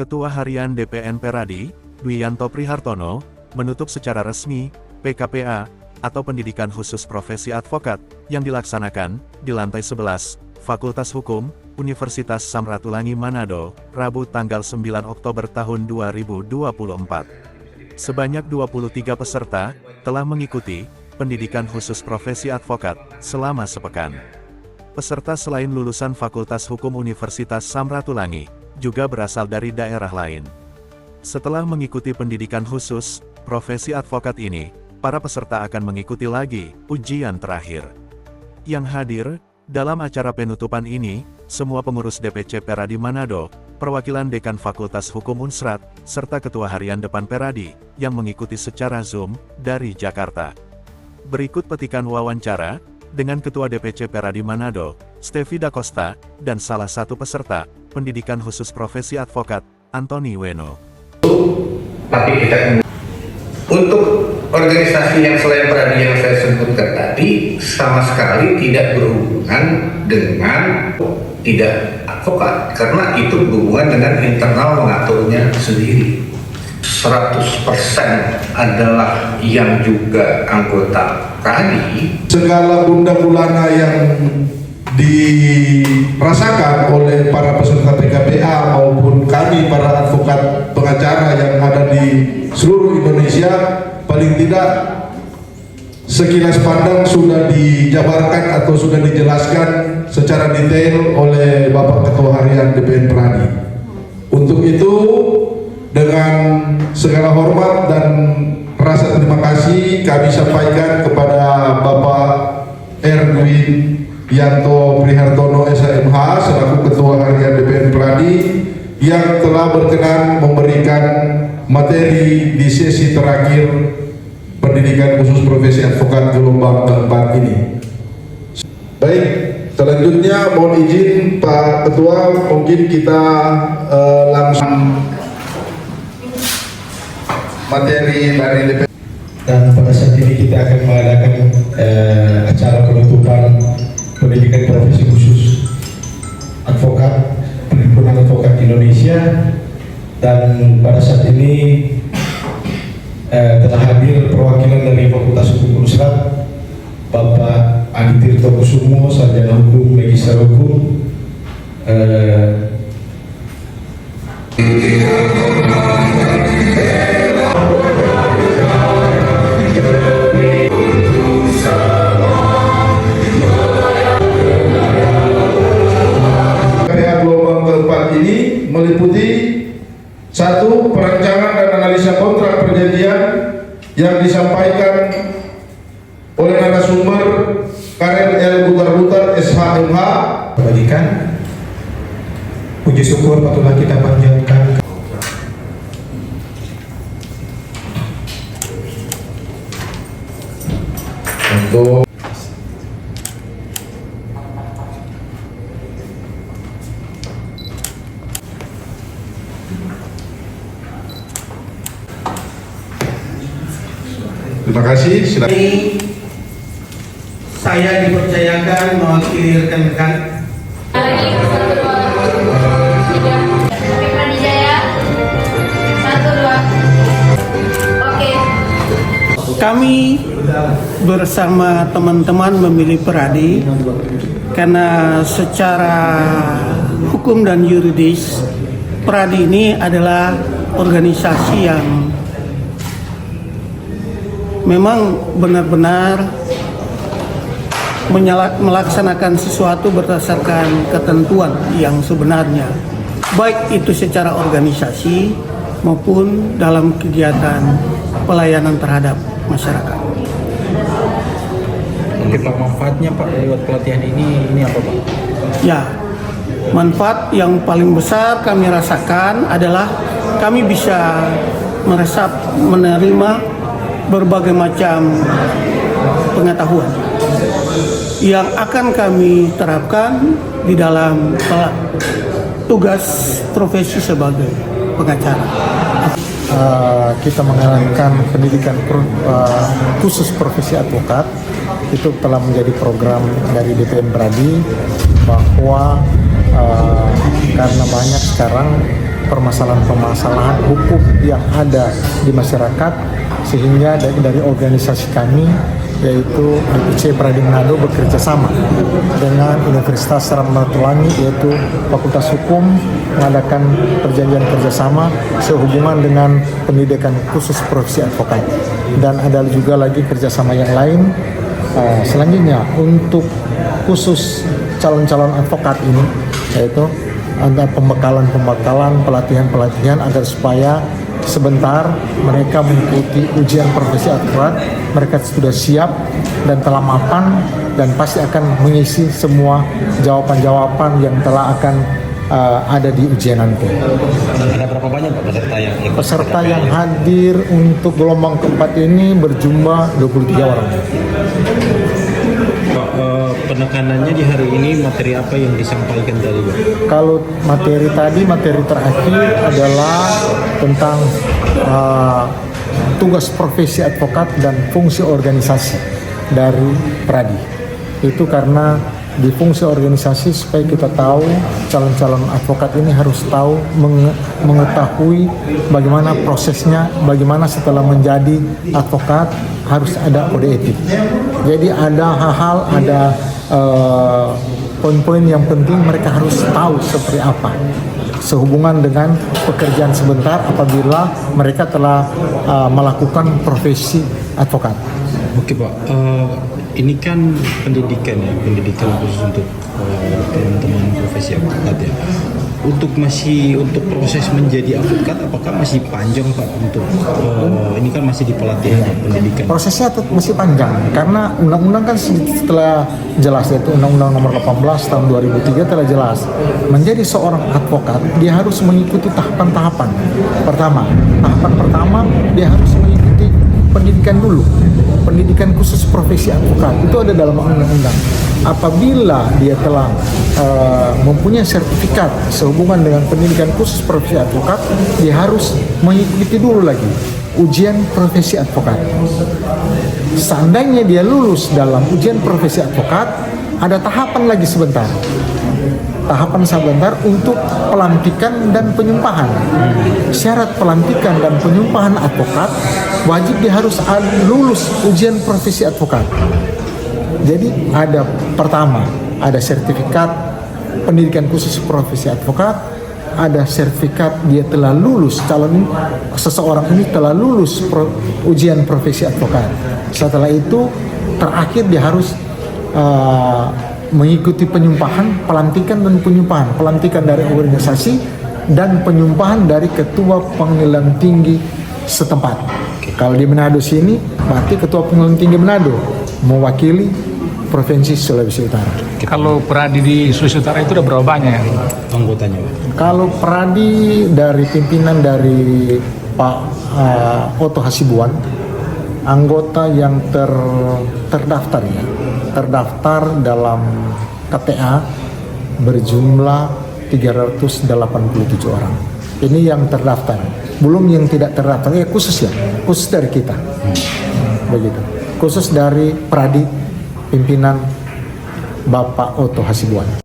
Ketua Harian DPN Peradi, Dwianto Prihartono, menutup secara resmi PKPA atau Pendidikan Khusus Profesi Advokat yang dilaksanakan di lantai 11 Fakultas Hukum Universitas Samratulangi Manado, Rabu tanggal 9 Oktober tahun 2024. Sebanyak 23 peserta telah mengikuti Pendidikan Khusus Profesi Advokat selama sepekan. Peserta selain lulusan Fakultas Hukum Universitas Samratulangi, juga berasal dari daerah lain. Setelah mengikuti pendidikan khusus profesi advokat ini, para peserta akan mengikuti lagi ujian terakhir. Yang hadir dalam acara penutupan ini, semua pengurus DPC Peradi Manado, perwakilan Dekan Fakultas Hukum Unsrat, serta Ketua Harian Depan Peradi, yang mengikuti secara Zoom dari Jakarta. Berikut petikan wawancara dengan Ketua DPC Peradi Manado, Stevi Da Costa, dan salah satu peserta Pendidikan Khusus Profesi Advokat, Antoni Weno. Tapi kita untuk organisasi yang selain Peradi yang saya sebutkan tadi sama sekali tidak berhubungan dengan tidak advokat, karena itu berhubungan dengan internal mengaturnya sendiri. 100% adalah yang juga anggota Peradi. Segala bunda bulana yang dirasakan oleh para peserta PKPA maupun kami para advokat pengacara yang ada di seluruh Indonesia, paling tidak sekilas pandang sudah dijabarkan atau sudah dijelaskan secara detail oleh Bapak Ketua Harian DPN Peradi. Untuk itu, dengan segala hormat dan rasa terima kasih kami sampaikan kepada Bapak Dwianto Prihartono SMH selaku Ketua Harian DPN Peradi yang telah berkenan memberikan materi di sesi terakhir Pendidikan Khusus Profesi Advokat gelombang keempat ini. Baik, selanjutnya mohon izin Pak Ketua, mungkin kita langsung materi dari DPN. Dan pada saat ini kita akan mengadakan acara penutupan Pendidikan Profesi Khusus Advokat Perhimpunan Advokat Indonesia, dan pada saat ini telah hadir perwakilan dari Fakultas Hukum Unsrat, Bapak Adi Tirto Kusumo, Sarjana Hukum, Magister Hukum, meliputi 1. Perancangan dan analisa kontrak perjanjian yang disampaikan oleh narasumber Karen L. Butar-Butar SHMH. Kebalikan, puji syukur patutlah kita panjatkan untuk terima kasih. Silakan. Saya dipercayakan mewakili rekan-rekan. Kami bersama teman-teman memilih Peradi karena secara hukum dan yuridis Peradi ini adalah organisasi yang memang benar-benar melaksanakan sesuatu berdasarkan ketentuan yang sebenarnya, baik itu secara organisasi maupun dalam kegiatan pelayanan terhadap masyarakat. Oke Pak, manfaatnya Pak lewat pelatihan ini apa Pak? Ya, manfaat yang paling besar kami rasakan adalah kami bisa menerima berbagai macam pengetahuan yang akan kami terapkan di dalam tugas profesi sebagai pengacara. Kita menjalankan pendidikan khusus profesi advokat itu telah menjadi program dari DPN Peradi, bahwa karena banyak sekarang permasalahan-permasalahan hukum yang ada di masyarakat, sehingga dari organisasi kami yaitu DPC Pradi Manado bekerja sama dengan Universitas Samratulangi yaitu Fakultas Hukum mengadakan perjanjian kerjasama sehubungan dengan pendidikan khusus profesi advokat, dan ada juga lagi kerjasama yang lain. Selanjutnya untuk khusus calon-calon advokat ini yaitu ada pembekalan, pelatihan agar supaya sebentar mereka mengikuti ujian profesi advokat, mereka sudah siap dan telah mapan dan pasti akan mengisi semua jawaban-jawaban yang telah akan ada di ujian nanti. Ada berapa banyak Pak peserta yang ikut? Peserta yang hadir untuk gelombang keempat ini berjumlah 23 orang. Pak, penekanannya di hari ini materi apa yang disampaikan tadi Pak? Kalau materi terakhir adalah tentang tugas profesi advokat dan fungsi organisasi dari Pradi. Itu karena di fungsi organisasi supaya kita tahu calon-calon advokat ini harus tahu mengetahui bagaimana prosesnya, bagaimana setelah menjadi advokat harus ada kode etik. Jadi ada hal-hal, ada poin-poin yang penting mereka harus tahu seperti apa sehubungan dengan pekerjaan sebentar apabila mereka telah melakukan profesi advokat. Oke Pak, ini kan pendidikan khusus untuk teman-teman profesi advokat ya. Untuk proses menjadi advokat apakah masih panjang Pak untuk ini kan masih di pelatihan pendidikan? Prosesnya masih panjang karena undang-undang kan setelah jelas, yaitu Undang-Undang Nomor 18 tahun 2003 telah jelas menjadi seorang advokat dia harus mengikuti tahapan-tahapan. Tahapan pertama dia harus mengikuti pendidikan dulu, pendidikan khusus profesi advokat itu ada dalam undang-undang. Apabila dia telah mempunyai sertifikat sehubungan dengan pendidikan khusus profesi advokat, dia harus mengikuti dulu lagi ujian profesi advokat. Seandainya dia lulus dalam ujian profesi advokat, ada tahapan lagi sebentar. Tahapan sebentar untuk pelantikan dan penyumpahan. Syarat pelantikan dan penyumpahan advokat wajib dia harus lulus ujian profesi advokat. Jadi ada sertifikat pendidikan khusus profesi advokat, ada sertifikat dia telah lulus, seseorang ini telah lulus ujian profesi advokat. Setelah itu terakhir dia harus mengikuti penyumpahan, pelantikan dan penyumpahan, pelantikan dari organisasi dan penyumpahan dari ketua pengadilan tinggi setempat. Kalau di Manado sini berarti ketua pengadilan tinggi Manado mewakili provinsi Sulawesi Utara. Kalau Pradi di Sulawesi Utara itu udah berapa banyak anggotanya? Kalau Pradi dari pimpinan dari Pak Oto Hasibuan, anggota yang terdaftar dalam KTA berjumlah 387 orang. Ini yang terdaftar, belum yang tidak terdaftar. Khusus dari kita, begitu. Khusus dari Pradi pimpinan Bapak Oto Hasibuan.